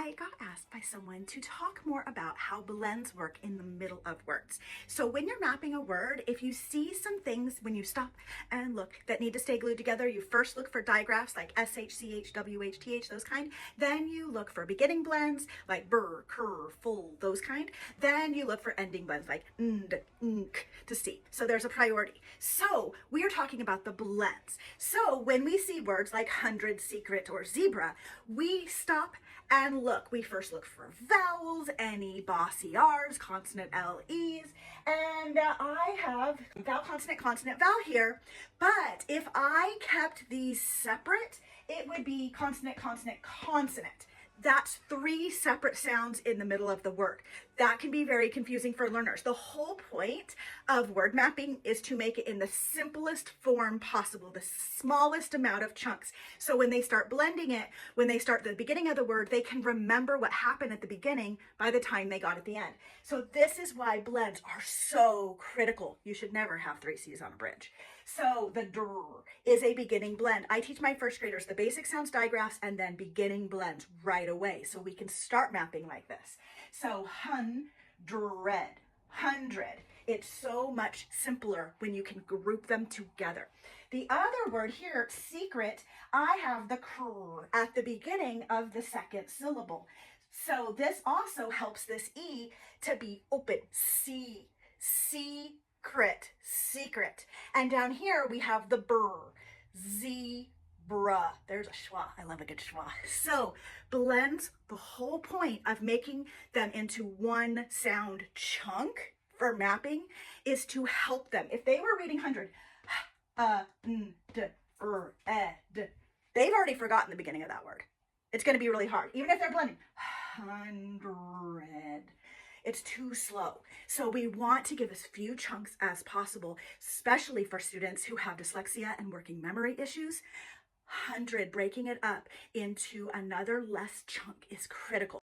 I got asked by someone to talk more about how blends work in the middle of words. So when you're mapping a word, if you see some things when you stop and look that need to stay glued together, you first look for digraphs like SH, CH, WH, TH, those kind. Then you look for beginning blends like burr, cur, full, those kind. Then you look for ending blends like nd, nk to see. So there's a priority. So we are talking about the blends. So when we see words like hundred, secret, or zebra, we stop and look. We first look for vowels, any bossy R's, consonant LEs, and I have vowel, consonant, vowel here, but if I kept these separate, it would be consonant, consonant. That's three separate sounds in the middle of the word. That can be very confusing for learners. The whole point of word mapping is to make it in the simplest form possible, the smallest amount of chunks. So when they start blending it, when they start the beginning of the word, they can remember what happened at the beginning by the time they got at the end. So this is why blends are so critical. You should never have three C's on a bridge. So the dr is a beginning blend. I teach my first graders the basic sounds, digraphs, and then beginning blends right away. So we can start mapping like this. So hundred. It's so much simpler when you can group them together. The other word here, secret, I have the cr at the beginning of the second syllable. So this also helps this E to be open. Secret. And down here we have the burr, zebra. There's a schwa. I love a good schwa. So blends, the whole point of making them into one sound chunk for mapping is to help them. If they were reading hundred, they've already forgotten the beginning of that word. It's going to be really hard, even if they're blending. Hundred. It's too slow. So we want to give as few chunks as possible, especially for students who have dyslexia and working memory issues. Hundred, breaking it up into another less chunk is critical.